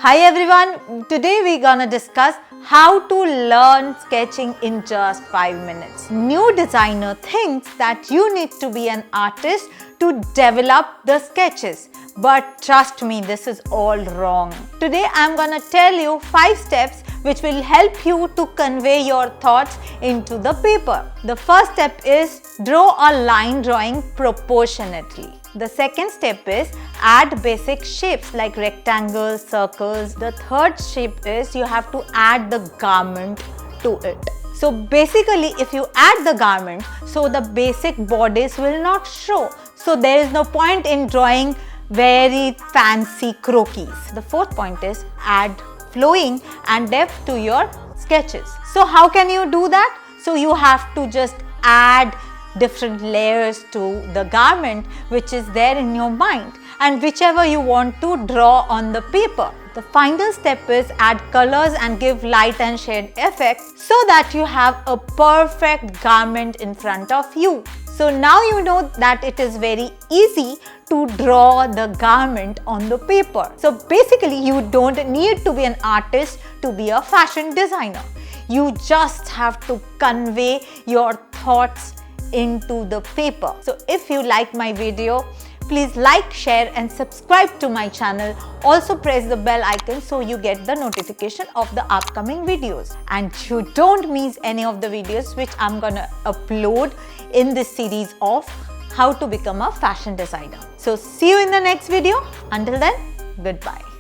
Hi everyone, today we're gonna discuss how to learn sketching in just 5 minutes. New designer thinks that you need to be an artist to develop the sketches. But trust me, this is all wrong. Today I'm gonna tell you 5 steps which will help you to convey your thoughts into the paper. The first step is draw a line drawing proportionately. The second step is add basic shapes like rectangles, circles. The third shape is you have to add the garment to it. So basically if you add the garment, so the basic bodies will not show. So there is no point in drawing very fancy croquis. The fourth point is add flowing and depth to your sketches. So how can you do that? So you have to just add different layers to the garment which is there in your mind and whichever you want to draw on the paper. The final step is add colors and give light and shade effects so that you have a perfect garment in front of you. So now you know that it is very easy to draw the garment on the paper. So basically you don't need to be an artist to be a fashion designer. You just have to convey your thoughts into the paper. So if you like my video, please like, share and subscribe to my channel. Also press the bell icon so you get the notification of the upcoming videos. And you don't miss any of the videos which I'm gonna upload in this series of how to become a fashion designer. So see you in the next video. Until then, goodbye.